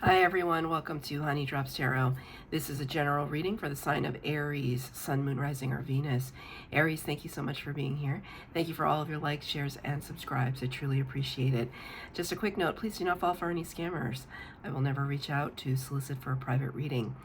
Hi everyone, welcome to Honey Drops Tarot. This is a general reading for the sign of Aries, Sun, Moon, Rising, or Venus. Aries, thank you so much for being here. Thank you for all of your likes, shares, and subscribes. I truly appreciate it. Just a quick note, please do not fall for any scammers. I will never reach out to solicit for a private reading.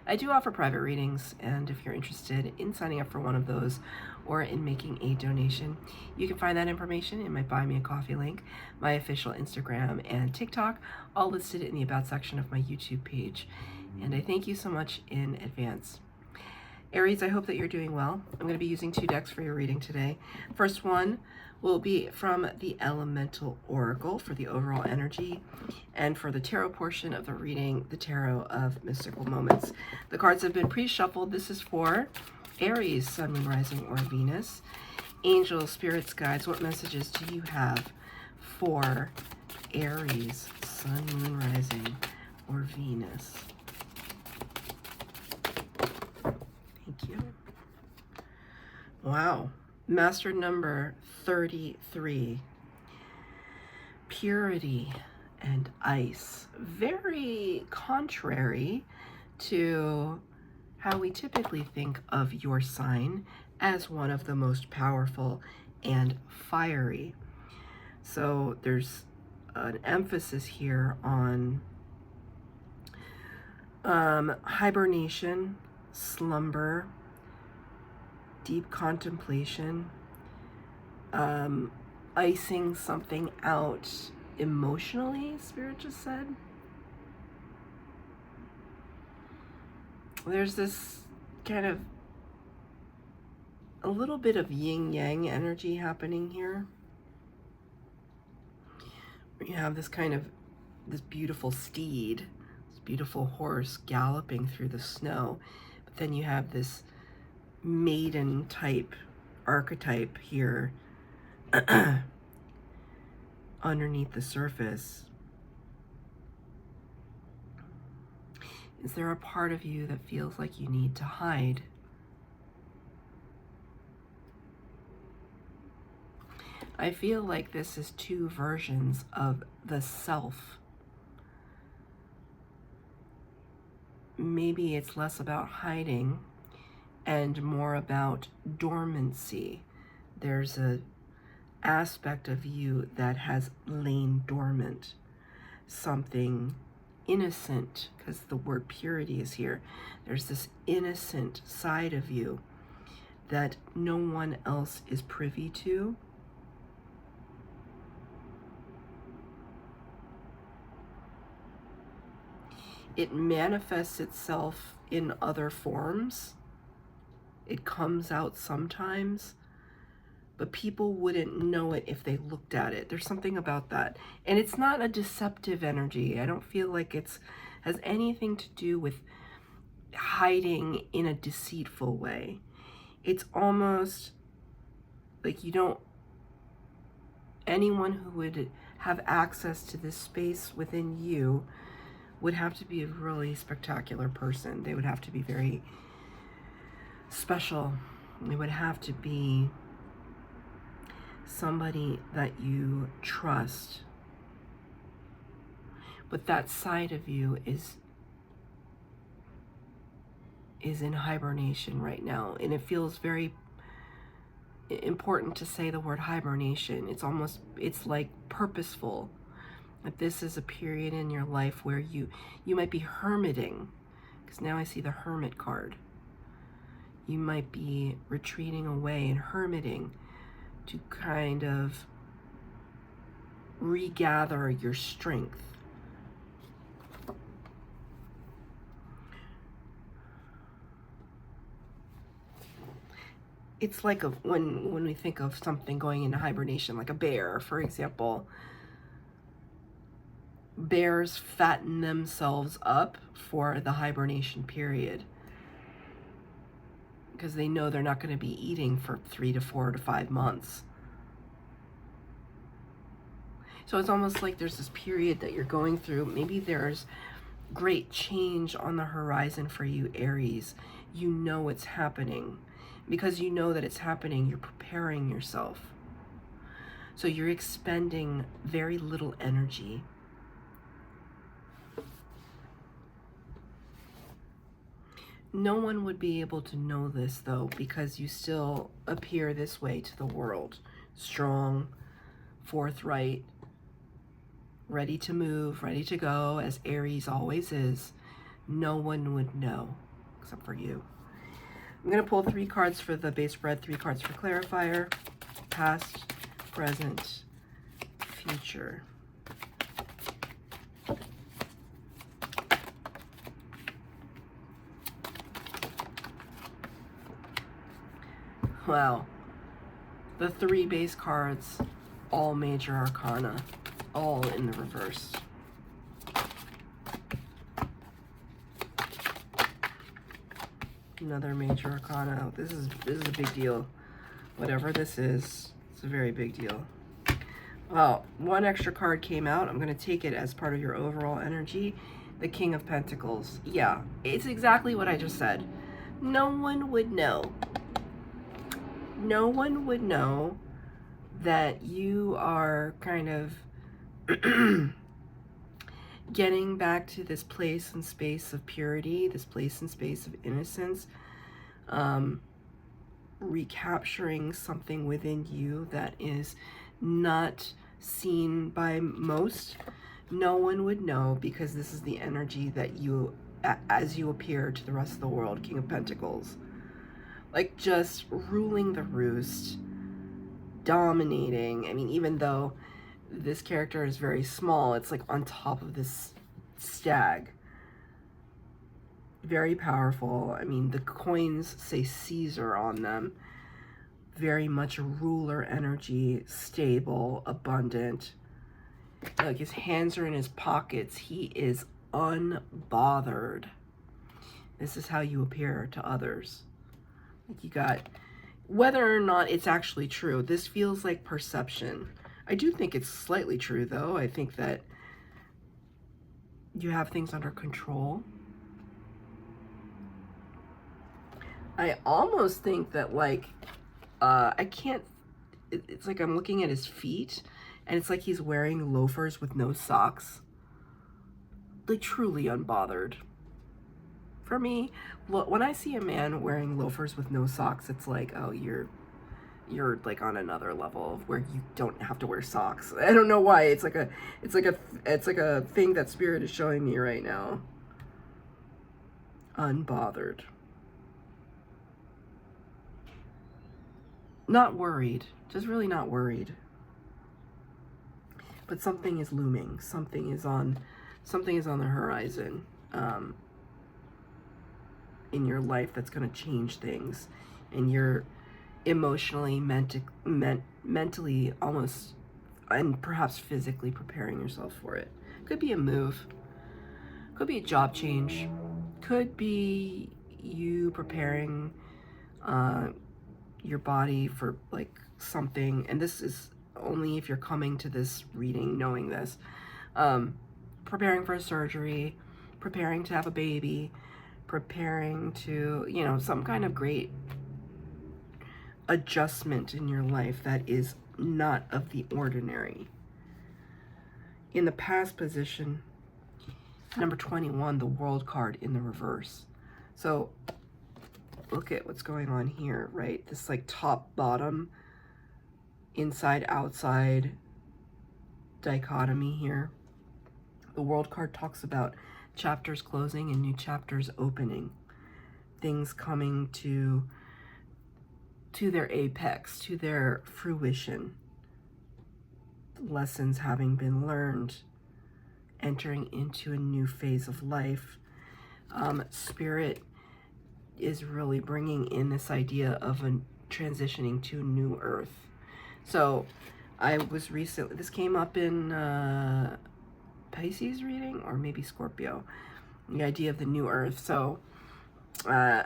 I do offer private readings, and if you're interested in signing up for one of those or in making a donation, you can find that information in my Buy Me a Coffee link, my official Instagram and TikTok, all listed in the About section of my YouTube page. And I thank you so much in advance. Aries, I hope that you're doing well. I'm going to be using 2 decks for your reading today. First one will be from the Elemental Oracle for the overall energy, and for the tarot portion of the reading, the Tarot of Mystical Moments. The cards have been pre-shuffled. This is for Aries, Sun, Moon, Rising, or Venus. Angels, spirits, guides, what messages do you have for Aries, Sun, Moon, Rising, or Venus? Thank you. Wow. Master number 33. Purity and ice. Very contrary to how we typically think of your sign as one of the most powerful and fiery. So there's an emphasis here on hibernation, slumber, deep contemplation, icing something out emotionally, Spirit just said. There's this kind of a little bit of yin-yang energy happening here. You have this kind of, this beautiful steed, this beautiful horse galloping through the snow, but then you have this maiden type archetype here underneath the surface. Is there a part of you that feels like you need to hide? I feel like this is 2 versions of the self. Maybe it's less about hiding and more about dormancy. There's a aspect of you that has lain dormant, something innocent, because the word purity is here. There's this innocent side of you that no one else is privy to. It manifests itself in other forms. It comes out sometimes, but people wouldn't know it if they looked at it. There's something about that. And it's not a deceptive energy. I don't feel like it's has anything to do with hiding in a deceitful way. It's almost like you don't, anyone who would have access to this space within you would have to be a really spectacular person. They would have to be very special. They would have to be somebody that you trust. But that side of you is in hibernation right now, and it feels very important to say the word hibernation. It's almost, it's like purposeful. That this is a period in your life where you might be hermiting, because now I see the Hermit card. You might be retreating away and hermiting to kind of regather your strength. It's like when we think of something going into hibernation, like a bear, for example. Bears fatten themselves up for the hibernation period because they know they're not going to be eating for 3 to 4 to 5 months. So it's almost like there's this period that you're going through. Maybe there's great change on the horizon for you, Aries. You know it's happening. Because you know that it's happening, you're preparing yourself. So you're expending very little energy. No one would be able to know this, though, because you still appear this way to the world. Strong, forthright, ready to move, ready to go, as Aries always is. No one would know, except for you. I'm going to pull 3 cards for the base spread, 3 cards for clarifier. Past, present, future. Wow. The 3 base cards, all major arcana, all in the reverse. Another major arcana. This is a big deal. Whatever this is, it's a very big deal. Well, 1 extra card came out. I'm going to take it as part of your overall energy. The King of Pentacles. Yeah, it's exactly what I just said. No one would know. No one would know that you are kind of getting back to this place and space of purity, this place and space of innocence, recapturing something within you that is not seen by most. No one would know, because this is the energy that you, as you appear to the rest of the world, King of Pentacles. Like, just ruling the roost, dominating. I mean, even though this character is very small, it's like on top of this stag. Very powerful. I mean, the coins say Caesar on them. Very much a ruler energy, stable, abundant. Like, his hands are in his pockets. He is unbothered. This is how you appear to others. Like, you got, whether or not it's actually true, this feels like perception. I do think it's slightly true, though. I think that you have things under control. I almost think that, like, I can't, it's like I'm looking at his feet, and it's like he's wearing loafers with no socks. Like, truly unbothered. For me, when I see a man wearing loafers with no socks, it's like, oh, you're like on another level where you don't have to wear socks. I don't know why. It's like a thing that Spirit is showing me right now. Unbothered. Not worried. Just really not worried. But something is looming. Something is on the horizon. In your life that's going to change things, and you're emotionally, mentally, almost, and perhaps physically preparing yourself for it. Could be a move, could be a job change, could be you preparing your body for like something, and this is only if you're coming to this reading knowing this, preparing for a surgery, preparing to have a baby, preparing to, you know, some kind of great adjustment in your life that is not of the ordinary. In the past position, number 21, the World card in the reverse. So look at what's going on here, right? This like top, bottom, inside, outside dichotomy here. The World card talks about chapters closing and new chapters opening, things coming to their apex, to their fruition, lessons having been learned, entering into a new phase of life. Spirit is really bringing in this idea of a transitioning to a new earth. So I was recently, this came up in Pisces reading, or maybe Scorpio, the idea of the new earth. So I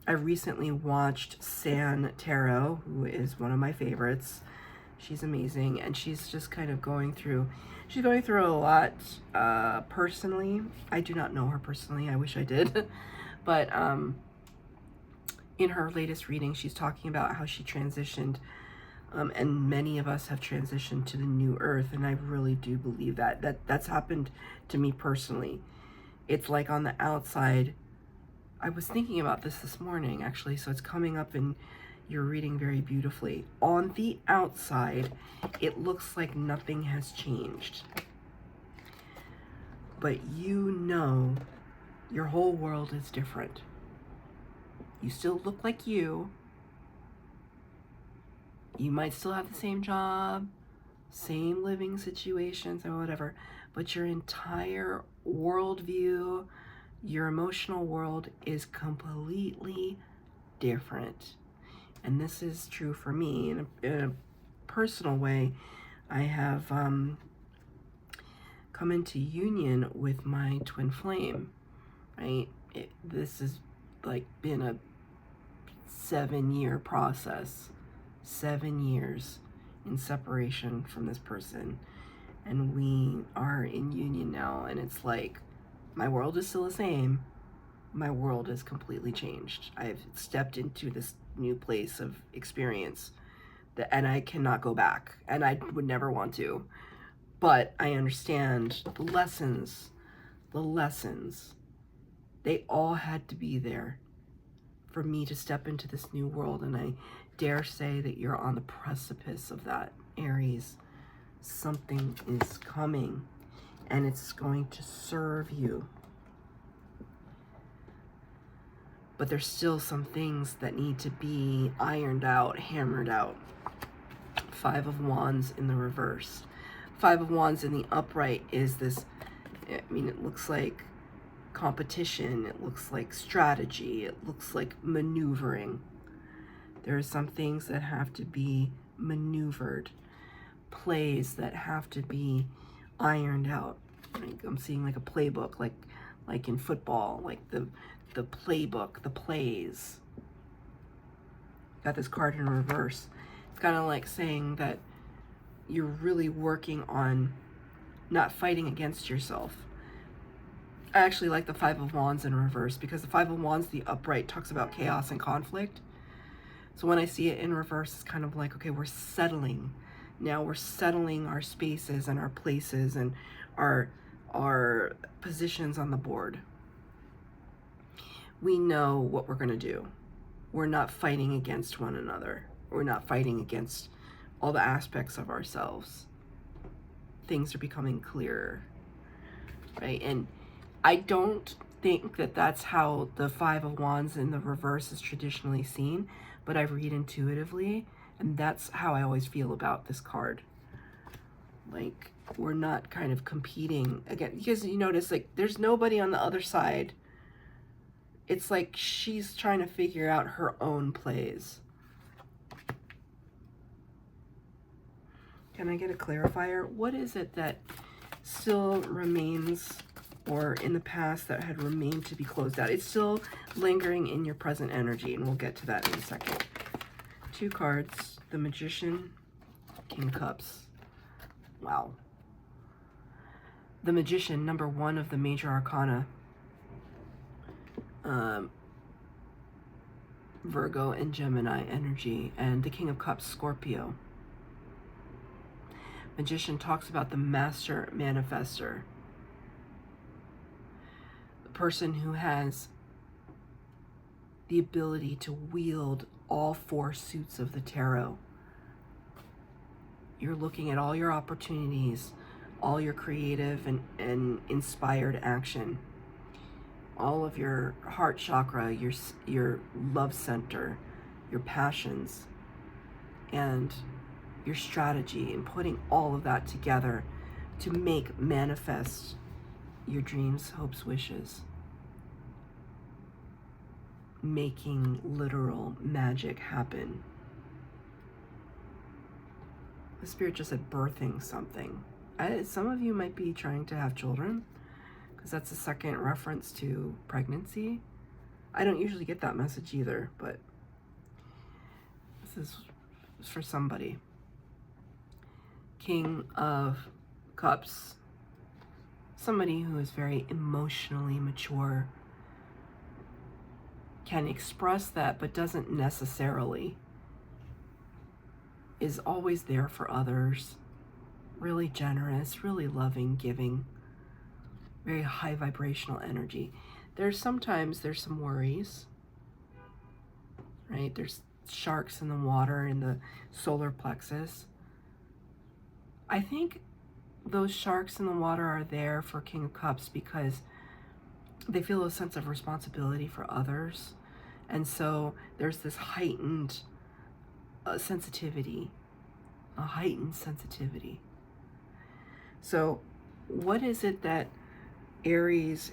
recently watched San Tarot, who is one of my favorites. She's amazing, and she's just kind of going through a lot personally. I do not know her personally. I wish I did. But in her latest reading, she's talking about how she transitioned, and many of us have transitioned to the new earth, and I really do believe that's happened to me personally. It's like on the outside, I was thinking about this morning, actually, so it's coming up in your reading very beautifully. On the outside, it looks like nothing has changed. But you know your whole world is different. You still look like you. You might still have the same job, same living situations or whatever, but your entire worldview, your emotional world is completely different. And this is true for me in a personal way. I have come into union with my twin flame, right? This has like been a 7-year process, 7 years in separation from this person. And we are in union now, and it's like my world is still the same. My world has completely changed. I've stepped into this new place of experience and I cannot go back, and I would never want to. But I understand the lessons, they all had to be there for me to step into this new world, and I dare say that you're on the precipice of that, Aries. Something is coming, and it's going to serve you. But there's still some things that need to be ironed out, hammered out. 5 of Wands in the reverse. 5 of Wands in the upright is this, I mean, it looks like competition, it looks like strategy, it looks like maneuvering. There are some things that have to be maneuvered, plays that have to be ironed out. Like I'm seeing like a playbook, like in football, like the playbook, the plays. Got this card in reverse. It's kind of like saying that you're really working on not fighting against yourself. I actually like the 5 of Wands in reverse because the 5 of Wands, the upright, talks about chaos and conflict. So when I see it in reverse, it's kind of like, okay, we're settling. Now we're settling our spaces and our places and our positions on the board. We know what we're going to do. We're not fighting against one another. We're not fighting against all the aspects of ourselves. Things are becoming clearer, right? And I don't think that that's how the 5 of Wands in the reverse is traditionally seen, but I read intuitively, and that's how I always feel about this card. Like, we're not kind of competing again, because you notice, like, there's nobody on the other side. It's like she's trying to figure out her own plays. Can I get a clarifier? What is it that still remains, or in the past that had remained to be closed out? It's still lingering in your present energy, and we'll get to that in a second. 2 cards, the Magician, King of Cups. Wow. The Magician, number 1 of the major arcana. Virgo and Gemini energy, and the King of Cups, Scorpio. Magician talks about the master manifester, the person who has the ability to wield all 4 suits of the tarot. You're looking at all your opportunities, all your creative and inspired action, all of your heart chakra, your love center, your passions, and your strategy, and putting all of that together to make manifest your dreams, hopes, wishes. Making literal magic happen. The Spirit just said birthing something. Some of you might be trying to have children, because that's the second reference to pregnancy. I don't usually get that message either, but this is for somebody. King of Cups. Somebody who is very emotionally mature, can express that, but doesn't necessarily. Is always there for others. Really generous, really loving, giving. Very high vibrational energy. sometimes there's some worries, right? There's sharks in the water in the solar plexus. I think those sharks in the water are there for King of Cups because they feel a sense of responsibility for others. And so there's this heightened sensitivity, a heightened sensitivity. So what is it that Aries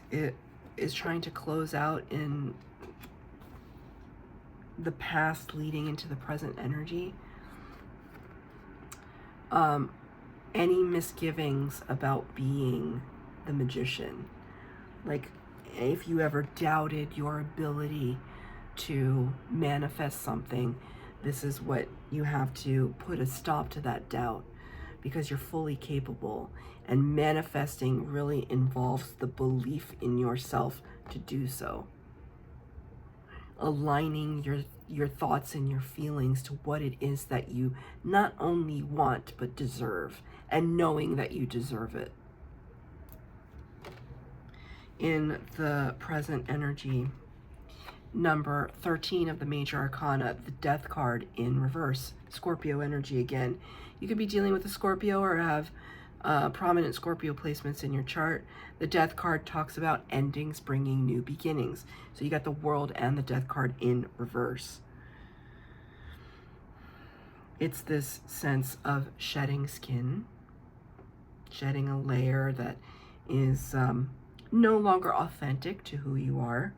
is trying to close out in the past leading into the present energy? Any misgivings about being the magician. Like if you ever doubted your ability to manifest something, this is what you have to put a stop to that doubt, because you're fully capable, and manifesting really involves the belief in yourself to do so. Aligning your thoughts and your feelings to what it is that you not only want but deserve, and knowing that you deserve it. In the present energy, number 13 of the major arcana, the Death card in reverse, Scorpio energy again. You could be dealing with a Scorpio or have prominent Scorpio placements in your chart. The Death card talks about endings bringing new beginnings. So you got the World and the Death card in reverse. It's this sense of shedding skin, shedding a layer that is no longer authentic to who you are.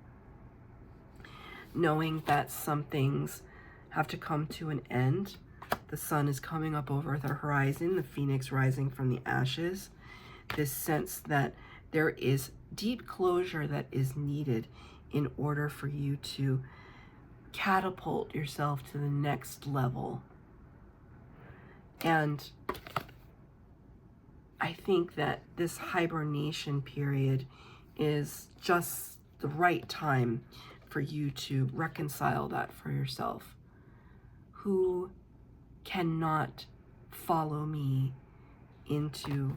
Knowing that some things have to come to an end. The sun is coming up over the horizon, the phoenix rising from the ashes. This sense that there is deep closure that is needed in order for you to catapult yourself to the next level. And I think that this hibernation period is just the right time for you to reconcile that for yourself. Who cannot follow me into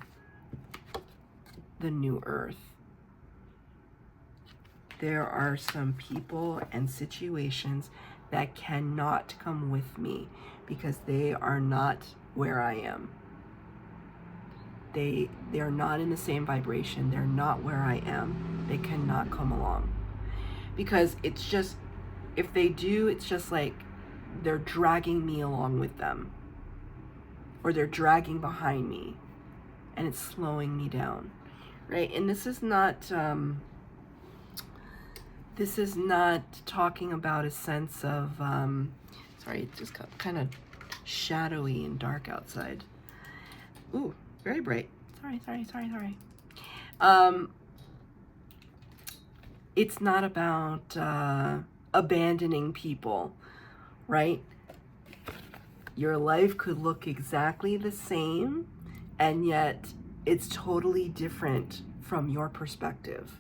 the new earth? There are some people and situations that cannot come with me because they are not where I am. They are not in the same vibration. They're not where I am. They cannot come along. Because it's just, if they do, it's just like they're dragging me along with them. Or they're dragging behind me. And it's slowing me down. Right? And this is not talking about a sense of, sorry, it just got kind of shadowy and dark outside. Ooh, very bright. Sorry. It's not about abandoning people, right? Your life could look exactly the same, and yet it's totally different from your perspective.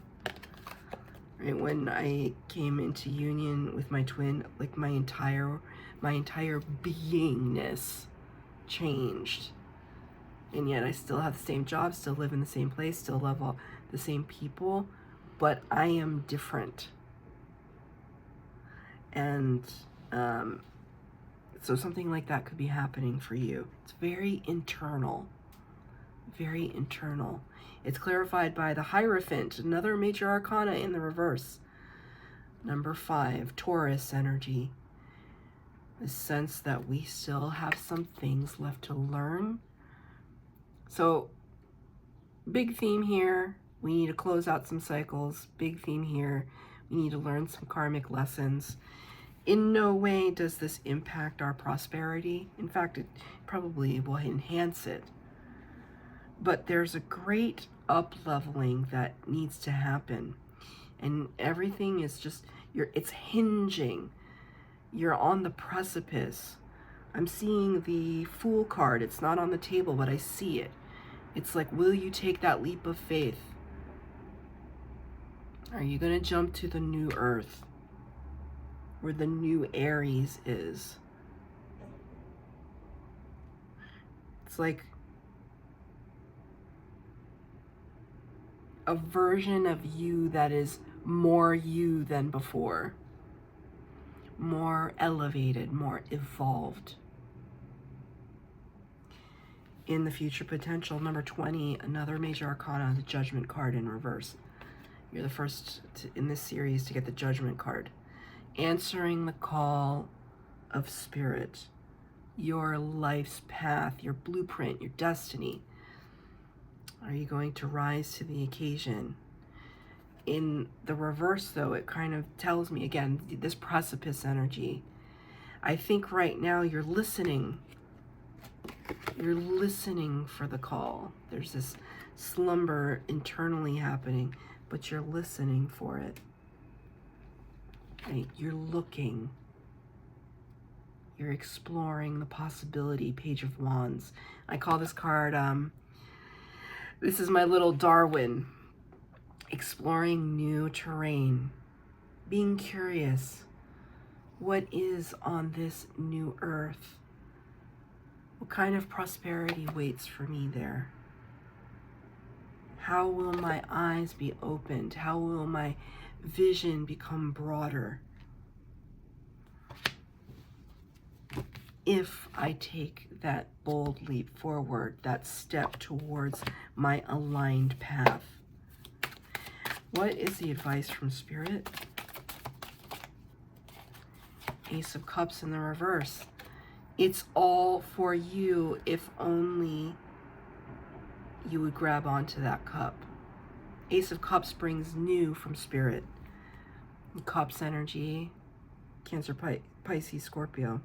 Right? When I came into union with my twin, like my entire beingness changed. And yet I still have the same job, still live in the same place, still love all the same people, but I am different. And so something like that could be happening for you. It's very internal, very internal. It's clarified by the Hierophant, another major arcana in the reverse. Number 5, Taurus energy. The sense that we still have some things left to learn. So, big theme here, we need to close out some cycles. Big theme here, we need to learn some karmic lessons. In no way does this impact our prosperity. In fact, it probably will enhance it. But there's a great up-leveling that needs to happen. And everything is just, it's hinging. You're on the precipice. I'm seeing the Fool card. It's not on the table, but I see it. It's like, will you take that leap of faith? Are you going to jump to the new earth where the new Aries is? It's like a version of you that is more you than before, more elevated, more evolved. In the future potential, number 20, another major arcana, the Judgment card in reverse. You're the first in this series to get the Judgment card. Answering the call of spirit, your life's path, your blueprint, your destiny. Are you going to rise to the occasion? In the reverse, though, it kind of tells me, again, this precipice energy. I think right now you're listening. You're listening for the call. There's this slumber internally happening, but you're listening for it. Right? You're looking. You're exploring the possibility. Page of Wands. I call this card, this is my little Darwin. Exploring new terrain. Being curious. What is on this new earth? What kind of prosperity waits for me there? How will my eyes be opened? How will my vision become broader? If I take that bold leap forward, that step towards my aligned path. What is the advice from Spirit? Ace of Cups in the reverse. It's all for you if only you would grab onto that cup. Ace of Cups brings new from Spirit. Cups energy, Cancer, Pisces, Scorpio.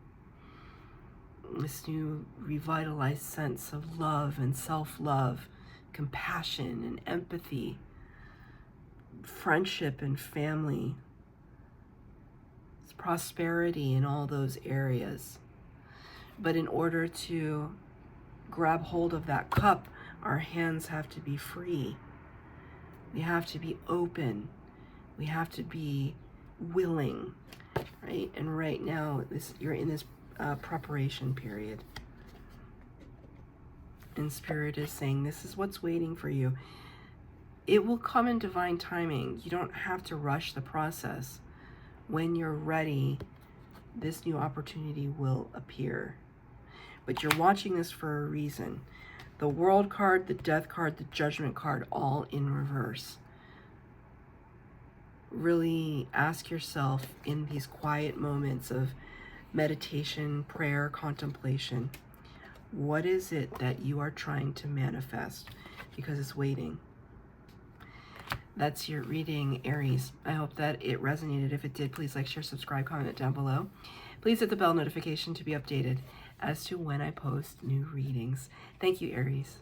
This new revitalized sense of love and self-love, compassion and empathy, friendship and family. It's prosperity in all those areas. But in order to grab hold of that cup, our hands have to be free. We have to be open. We have to be willing, right? And right now, you're in this preparation period. And Spirit is saying, this is what's waiting for you. It will come in divine timing. You don't have to rush the process. When you're ready, this new opportunity will appear. But you're watching this for a reason. The World card, the Death card, the Judgment card, all in reverse. Really ask yourself in these quiet moments of meditation, prayer, contemplation, what is it that you are trying to manifest? Because it's waiting. That's your reading, Aries. I hope that it resonated. If it did, please like, share, subscribe, comment down below. Please hit the bell notification to be updated as to when I post new readings. Thank you, Aries.